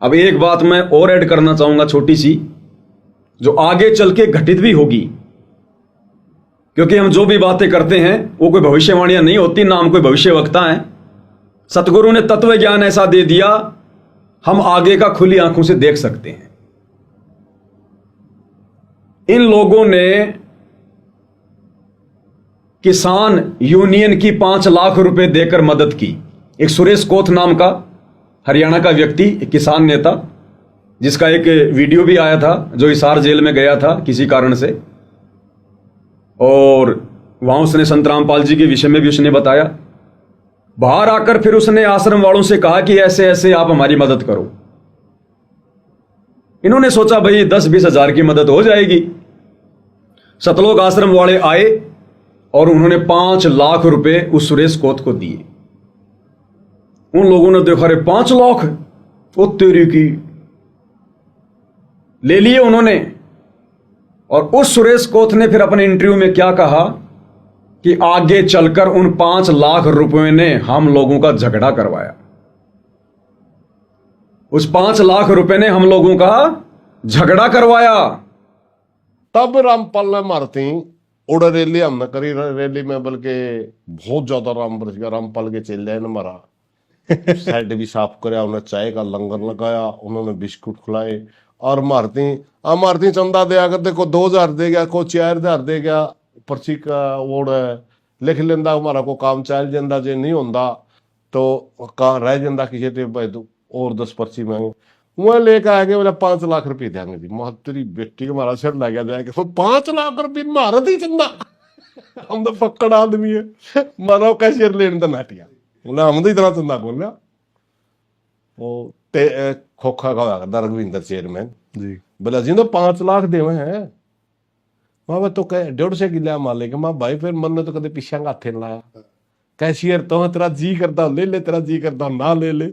अब एक बात मैं और ऐड करना चाहूंगा छोटी सी, जो आगे चल के घटित भी होगी, क्योंकि हम जो भी बातें करते हैं वो कोई भविष्यवाणियां नहीं होती, ना हम कोई भविष्यवक्ता हैं। सतगुरु ने तत्व ज्ञान ऐसा दे दिया, हम आगे का खुली आंखों से देख सकते हैं। इन लोगों ने किसान यूनियन की 5 लाख रुपए देकर मदद की। एक सुरेश कोथ नाम का हरियाणा का व्यक्ति, एक किसान नेता, जिसका एक वीडियो भी आया था, जो हिसार जेल में गया था किसी कारण से, और वहां उसने संत रामपाल जी के विषय में भी उसने बताया। बाहर आकर फिर उसने आश्रम वालों से कहा कि ऐसे ऐसे आप हमारी मदद करो। इन्होंने सोचा भाई 10-20 हजार की मदद हो जाएगी। सतलोक आश्रम वाले आए और उन्होंने 5 लाख रुपए उस सुरेश कोथ को दिए। उन लोगों ने देखा, रे 5 लाख, ओ तेरी की, ले लिए उन्होंने। और उस सुरेश कोथ ने फिर अपने इंटरव्यू में क्या कहा कि आगे चलकर उन 5 लाख रुपए ने हम लोगों का झगड़ा करवाया। उस 5 लाख रुपए ने हम लोगों का झगड़ा करवाया। तब रामपाल ने मारती उड़ रैली हमने करी, रैली में बल्कि बहुत ज्यादा रामपाल के चेले ने मारा। साइड भी साफ कराया, उन्हें चाय का लंगर लगाया, उन्होंने बिस्कुट खिलाए। और मारती चंदा दिया कर, देखो 2000 दे गया, को 4000 दे गया, पर्ची का वोड लिख लेंदा, हमारा को काम चल जाता, जे नहीं होंदा तो कहाँ रह जाता किसी टे भाई तो और 10 पर्ची मांगे। वह लेकर आगे बोला 5 लाख रुपये देंगे जी। तेरी बेटी को हमारा सिर लग गया, तो 5 लाख रुपये मारा थी चंदा। हम तो पक्कड़ आदमी है, मारा कैशियर लेने तो नाटिया बोला, हम तो इतना चंदा बोल वो खोखा का रघविंदर चेयरमैन जी बोला जी तो 5 लाख देवे हैं। मैं तो कह 150 किला मालिक। मैं भाई फिर मन ने तो कदे पीछे हाथे लाया। कैशियर तो तेरा जी करता ले ले, तेरा जी करता ना ले ले।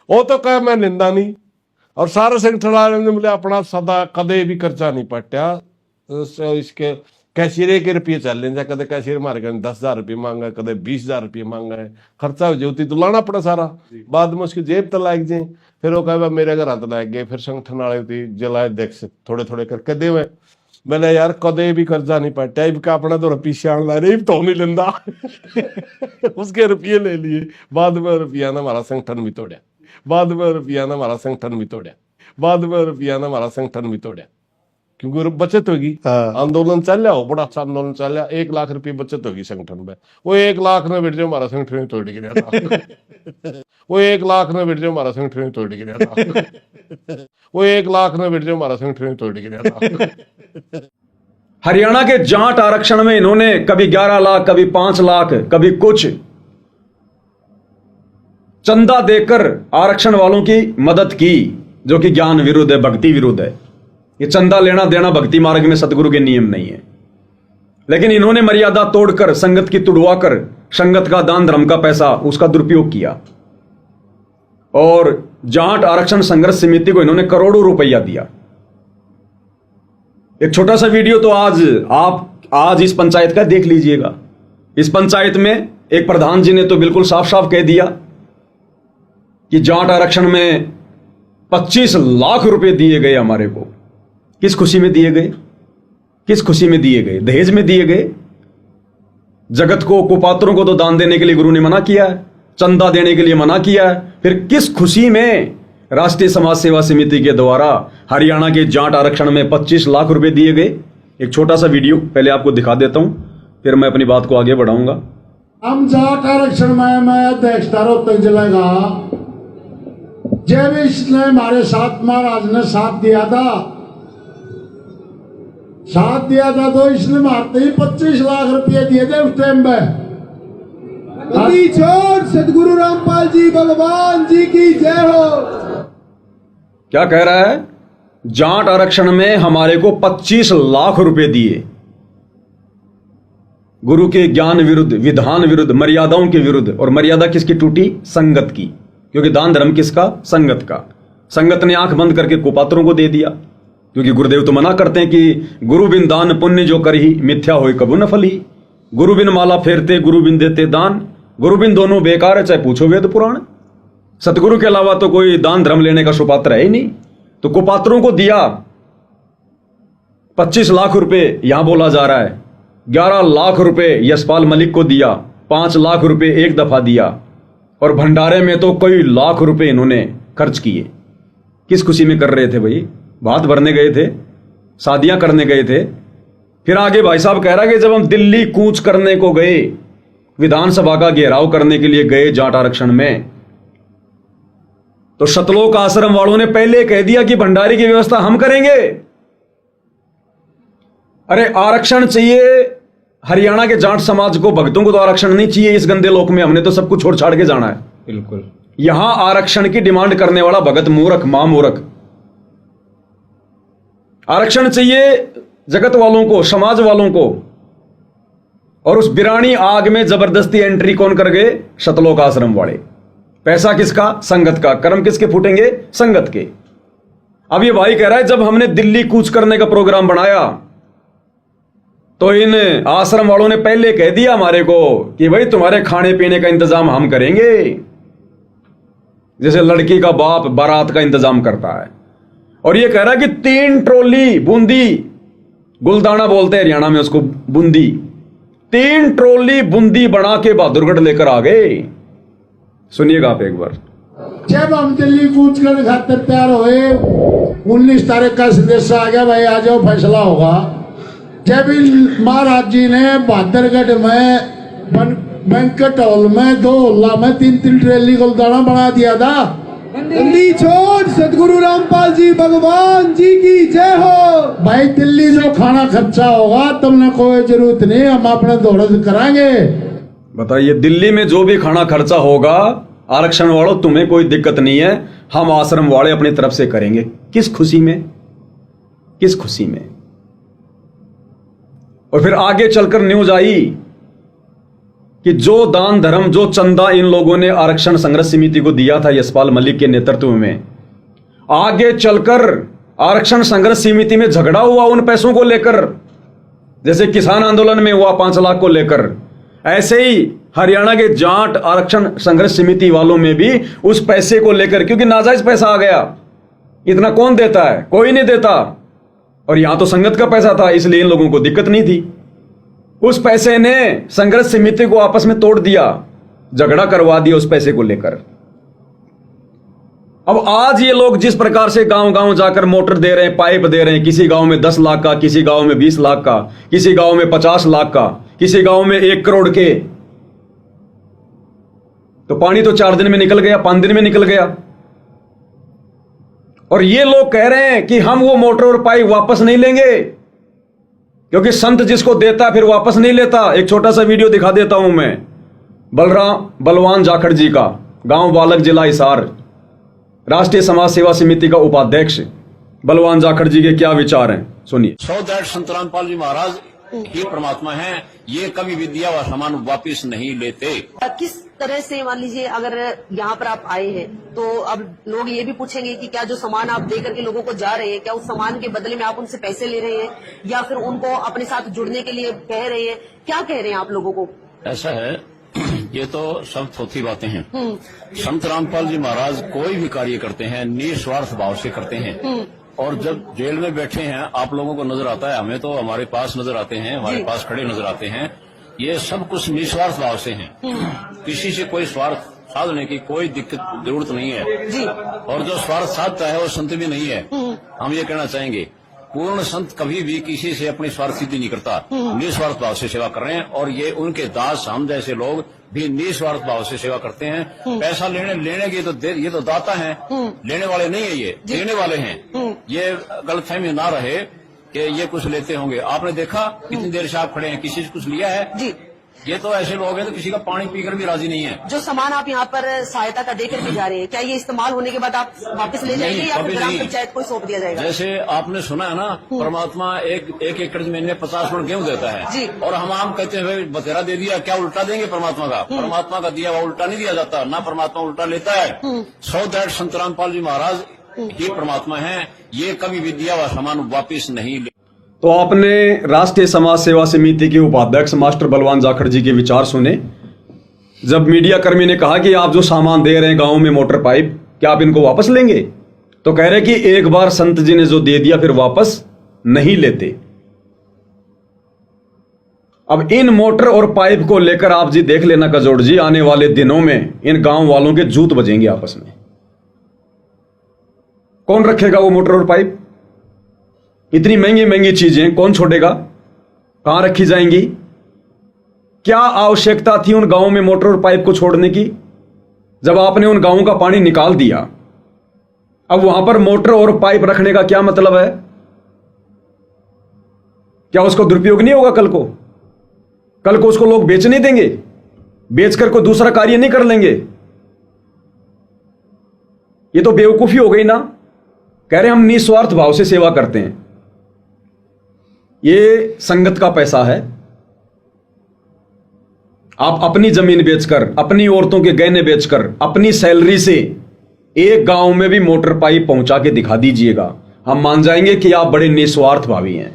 वो तो कह मैं निंदा नहीं। और सारे संगठन वाले ने बोले अपना सदा कदे भी खर्चा नहीं पट्या, इसके कैशियर के रुपये चल लेंगे। कदे कैशियर मारे 10,000 रुपये मांगा, कदे 20,000 रुपये मांगा है, खर्चा हो जाती तो लाना पड़ा सारा। बाद में उसकी जेब तो लाग जाए। फिर वो कहे मेरे घर हाथ लग गए। फिर संगठन वाले जलाए देख से थोड़े थोड़े करके दे। मैंने यार कदे भी कर्जा नहीं पट्या, इनका अपना तो पीछे आने ला रही तो नहीं लेंदा। उसके रुपये ले लिए। बाद में रुपया ने हमारा संगठन भी तोड़ा। बाद में रुपया ने हमारा संगठन भी तोड़ा। बाद में रुपया ने हमारा संगठन भी तोड़ा, क्योंकि बचत होगी। आंदोलन चल रहा हो, बड़ा अच्छा आंदोलन चल रहा, 1 लाख रुपये बचत होगी संगठन में। वो 1 लाख ने बैठ जाओ हमारा संगठन तोड़ गया था। वो 1 लाख ने बैठ जाओ हमारा संगठन तोड़ गया था। वो 1 लाख ने बैठ जाओ हमारा संगठन तोड़ गया था। हरियाणा के जाट आरक्षण में इन्होंने कभी 11 लाख, कभी 5 लाख, कभी कुछ चंदा देकर आरक्षण वालों की मदद की, जो कि ज्ञान विरुद्ध है, भक्ति विरुद्ध है। ये चंदा लेना देना भक्ति मार्ग में सतगुरु के नियम नहीं है। लेकिन इन्होंने मर्यादा तोड़कर, संगत की तुड़वाकर, संगत का दान धर्म का पैसा उसका दुरुपयोग किया। और जाट आरक्षण संघर्ष समिति को इन्होंने करोड़ों रुपया दिया। एक छोटा सा वीडियो तो आज इस पंचायत का देख लीजिएगा। इस पंचायत में एक प्रधान जी ने तो बिल्कुल साफ साफ कह दिया कि जाट आरक्षण में 25 लाख रुपए दिए गए हमारे को। किस खुशी में दिए गए? किस खुशी में दिए गए? दहेज में दिए गए? जगत को, कुपात्रों को तो दान देने के लिए गुरु ने मना किया है, चंदा देने के लिए मना किया है। फिर किस खुशी में राष्ट्रीय समाज सेवा समिति के द्वारा हरियाणा के जाट आरक्षण में 25 लाख रुपए दिए गए? एक छोटा सा वीडियो पहले आपको दिखा देता हूं, फिर मैं अपनी बात को आगे बढ़ाऊंगा। हम जाट आरक्षण में मैं अध्यक्षता रोहतक जिले का, जब इसने हमारे साथ महाराज ने साथ दिया था तो इसने मारते ही 25 लाख रुपए दिए थे उस टाइम में। सदगुरु रामपाल जी भगवान जी की जय हो। क्या कह रहा है? जाट आरक्षण में हमारे को 25 लाख रुपए दिए। गुरु के ज्ञान विरुद्ध, विधान विरुद्ध, मर्यादाओं के विरुद्ध। और मर्यादा किसकी टूटी? संगत की। क्योंकि दान धर्म किसका? संगत का। संगत ने आंख बंद करके कुपात्रों को दे दिया। क्योंकि गुरुदेव तो मना करते हैं कि गुरु बिन दान पुण्य जो करही, मिथ्या होय कबू न फली। गुरु बिन माला फेरते, गुरु बिन देते दान, गुरु बिन दोनों बेकार है, चाहे पूछो वेद पुराण। सतगुरु के अलावा तो कोई दान धर्म लेने का सुपात्र है ही नहीं। तो कुपात्रों को दिया 25 लाख रुपए, यहां बोला जा रहा है 11 लाख रुपए यशपाल मलिक को दिया, 5 लाख रुपए एक दफा दिया, और भंडारे में तो कई लाख रुपए इन्होंने खर्च किए। किस खुशी में कर रहे थे भाई? भात भरने गए थे, शादियां करने गए थे। फिर आगे भाई साहब कह रहा कि जब हम दिल्ली कूच करने को गए, विधानसभा का घेराव करने के लिए गए जाट आरक्षण में, तो सतलोक आश्रम वालों ने पहले कह दिया कि भंडारे की व्यवस्था हम करेंगे। अरे आरक्षण चाहिए हरियाणा के जाट समाज को, भक्तों को तो आरक्षण नहीं चाहिए इस गंदे लोक में। हमने तो सब कुछ छोड़ छाड़ के जाना है। बिल्कुल। यहां आरक्षण की डिमांड करने वाला भगत मूर्ख, मां मूर्ख। आरक्षण चाहिए जगत वालों को, समाज वालों को। और उस बिरानी आग में जबरदस्ती एंट्री कौन कर गए? सतलोक आश्रम वाले। पैसा किसका? संगत का। कर्म किसके फूटेंगे? संगत के। अब ये भाई कह रहा है जब हमने दिल्ली कूच करने का प्रोग्राम बनाया तो इन आश्रम वालों ने पहले कह दिया हमारे को कि भाई तुम्हारे खाने पीने का इंतजाम हम करेंगे, जैसे लड़की का बाप बारात का इंतजाम करता है। और ये कह रहा है कि 3 ट्रॉली बूंदी, गुलदाना बोलते हैं हरियाणा में उसको, बूंदी, 3 ट्रॉली बूंदी बना के बहादुरगढ़ लेकर आ गए। सुनिएगा आप एक बार। जब हम दिल्ली कूच करने खातिर तैयार हुए, 19 तारीख का संदेश आ गया, भाई आ जाओ फैसला होगा। जब महाराज जी ने बहादुरगढ़ में बैंकेट हॉल में 2 हॉल में 3-3 ट्रेली गुलदाना बना दिया था। दिल्ली छोड़ सतगुरु रामपाल जी भगवान जी की जय हो। भाई दिल्ली जो खाना खर्चा होगा तुमने कोई जरूरत नहीं, हम अपने दौड़ कराएंगे। बताइए, दिल्ली में जो भी खाना खर्चा होगा आरक्षण वालों तुम्हें कोई दिक्कत नहीं है, हम आश्रम वाले अपनी तरफ से करेंगे। किस खुशी में? किस खुशी में? और फिर आगे चलकर न्यूज आई कि जो दान धर्म, जो चंदा इन लोगों ने आरक्षण संघर्ष समिति को दिया था यशपाल मलिक के नेतृत्व में, आगे चलकर आरक्षण संघर्ष समिति में झगड़ा हुआ उन पैसों को लेकर, जैसे किसान आंदोलन में हुआ 5 लाख को लेकर। ऐसे ही हरियाणा के जाट आरक्षण संघर्ष समिति वालों में भी उस पैसे को लेकर, क्योंकि नाजायज पैसा आ गया, इतना कौन देता है? कोई नहीं देता। और यहां तो संगत का पैसा था, इसलिए इन लोगों को दिक्कत नहीं थी। उस पैसे ने संघर्ष समिति को आपस में तोड़ दिया, झगड़ा करवा दिया उस पैसे को लेकर। अब आज ये लोग जिस प्रकार से गांव गांव जाकर मोटर दे रहे हैं, पाइप दे रहे हैं, किसी गांव में 10 लाख का, किसी गांव में 20 लाख का, किसी गांव में 50 लाख का, किसी गांव में 1 करोड़ के, तो पानी तो 4 दिन में निकल गया, 5 दिन में निकल गया। और ये लोग कह रहे हैं कि हम वो मोटर और पाइप वापस नहीं लेंगे, क्योंकि संत जिसको देता फिर वापस नहीं लेता। एक छोटा सा वीडियो दिखा देता हूं मैं, बलवान जाखड़ जी का, गांव बालक, जिला हिसार, राष्ट्रीय समाज सेवा समिति का उपाध्यक्ष बलवान जाखड़ जी के क्या विचार हैं, सुनिए। सो दैट संत रामपाल जी महाराज ही परमात्मा हैं, ये कभी विद्या व सामान वापिस नहीं लेते। किस तरह से मान लीजिए अगर यहाँ पर आप आए हैं तो अब लोग ये भी पूछेंगे कि क्या जो सामान आप दे करके लोगों को जा रहे हैं, क्या उस सामान के बदले में आप उनसे पैसे ले रहे हैं या फिर उनको अपने साथ जुड़ने के लिए कह रहे हैं? क्या कह रहे हैं आप लोगों को? ऐसा है, ये तो सब थोथी बातें हैं। संत रामपाल जी महाराज कोई भी कार्य करते हैं निस्वार्थ भाव से करते हैं। और जब जेल में बैठे हैं आप लोगों को नजर आता है, हमें तो हमारे पास नजर आते हैं, हमारे पास खड़े नजर आते हैं, ये सब कुछ निस्वार्थ भाव से हैं। किसी से कोई स्वार्थ साधने की कोई दिक्कत जरूरत नहीं है। और जो स्वार्थ साधता है वो संत भी नहीं है। हम ये कहना चाहेंगे, पूर्ण संत कभी भी किसी से अपनी स्वार्थ सिद्धि नहीं करता, निस्वार्थ भाव से सेवा कर रहे हैं। और ये उनके दास, हम जैसे लोग भी निस्वार्थ भाव से सेवा करते हैं। पैसा लेने की तो ये तो दाता हैं, लेने वाले नहीं है, ये देने वाले हैं। ये गलतफहमी ना रहे कि ये कुछ लेते होंगे। आपने देखा कितनी देर से आप खड़े हैं, किसी से कुछ लिया है? जी, ये तो ऐसे लोग हैं तो किसी का पानी पीकर भी राजी नहीं है। जो सामान आप यहाँ पर सहायता का देकर के जा रहे हैं, क्या ये इस्तेमाल होने के बाद आप वापस ले जाएंगे या फिर ग्राम पंचायत को सौंप दिया जाएगा? जैसे आपने सुना है ना, परमात्मा एक एकड़ जमीन में 50 मन गेहूं देता है जी। और हम आम कहते हैं बतेरा दे दिया, क्या उल्टा देंगे परमात्मा का? परमात्मा का दिया हुआ उल्टा नहीं दिया जाता, ना परमात्मा उल्टा लेता है। सो दैट संत रामपाल जी महाराज ही परमात्मा है, ये कभी विद्या व सामान वापिस नहीं ले। तो आपने राष्ट्रीय समाज सेवा समिति के उपाध्यक्ष मास्टर बलवान जाखड़ जी के विचार सुने। जब मीडिया कर्मी ने कहा कि आप जो सामान दे रहे हैं गांव में मोटर पाइप, क्या आप इनको वापस लेंगे? तो कह रहे कि एक बार संत जी ने जो दे दिया फिर वापस नहीं लेते। अब इन मोटर और पाइप को लेकर आप जी देख लेना कजोड़ जी, आने वाले दिनों में इन गांव वालों के जूत बजेंगे आपस में। कौन रखेगा वो मोटर और पाइप? इतनी महंगी महंगी चीजें कौन छोड़ेगा? कहां रखी जाएंगी? क्या आवश्यकता थी उन गांवों में मोटर और पाइप को छोड़ने की, जब आपने उन गांवों का पानी निकाल दिया? अब वहां पर मोटर और पाइप रखने का क्या मतलब है? क्या उसको दुरुपयोग नहीं होगा कल को? कल को उसको लोग बेच नहीं देंगे? बेचकर कोई दूसरा कार्य नहीं कर लेंगे? ये तो बेवकूफी हो गई ना। कह रहे हम निस्वार्थ भाव से सेवा करते हैं। ये संगत का पैसा है। आप अपनी जमीन बेचकर, अपनी औरतों के गहने बेचकर, अपनी सैलरी से एक गांव में भी मोटर पाइप पहुंचा के दिखा दीजिएगा, हम मान जाएंगे कि आप बड़े निस्वार्थ भावी हैं।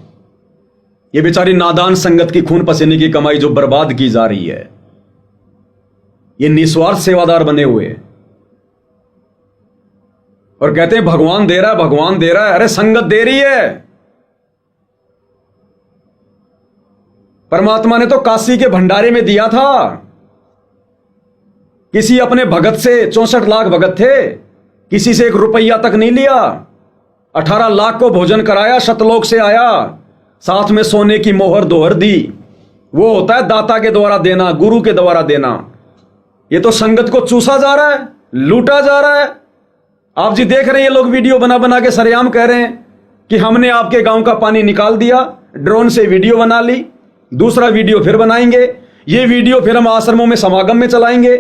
ये बेचारी नादान संगत की खून पसीने की कमाई जो बर्बाद की जा रही है, ये निस्वार्थ सेवादार बने हुए हैं और कहते हैं भगवान दे रहा है, भगवान दे रहा है। अरे संगत दे रही है। परमात्मा ने तो काशी के भंडारे में दिया था। किसी अपने भगत से, 64 लाख भगत थे, किसी से 1 रुपया तक नहीं लिया। 18 लाख को भोजन कराया, शतलोक से आया, साथ में सोने की मोहर दोहर दी। वो होता है दाता के द्वारा देना, गुरु के द्वारा देना। ये तो संगत को चूसा जा रहा है, लूटा जा रहा है। आप जी देख रहे हैं, ये लोग वीडियो बना बना के सरेआम कह रहे हैं कि हमने आपके गांव का पानी निकाल दिया, ड्रोन से वीडियो बना ली, दूसरा वीडियो फिर बनाएंगे, ये वीडियो फिर हम आश्रमों में समागम में चलाएंगे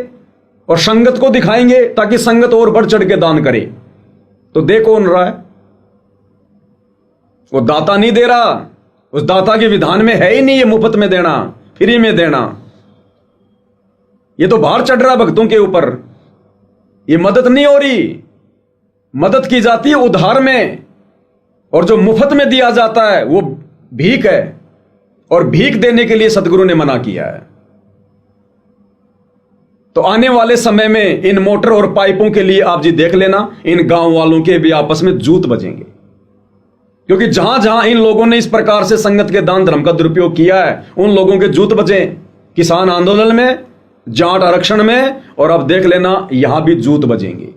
और संगत को दिखाएंगे ताकि संगत और बढ़ चढ़ के दान करे। तो दे कौन रहा है? वो दाता नहीं दे रहा। उस दाता के विधान में है ही नहीं ये मुफ्त में देना, फ्री में देना। ये तो भार चढ़ रहा भक्तों के ऊपर। ये मदद नहीं हो रही। मदद की जाती है उधार में, और जो मुफ्त में दिया जाता है वो भीख है, और भीख देने के लिए सदगुरु ने मना किया है। तो आने वाले समय में इन मोटर और पाइपों के लिए आप जी देख लेना, इन गांव वालों के भी आपस में जूत बजेंगे। क्योंकि जहां जहां इन लोगों ने इस प्रकार से संगत के दान धर्म का दुरुपयोग किया है, उन लोगों के जूत बजे। किसान आंदोलन में, जाट आरक्षण में, और अब देख लेना यहां भी जूत बजेंगे।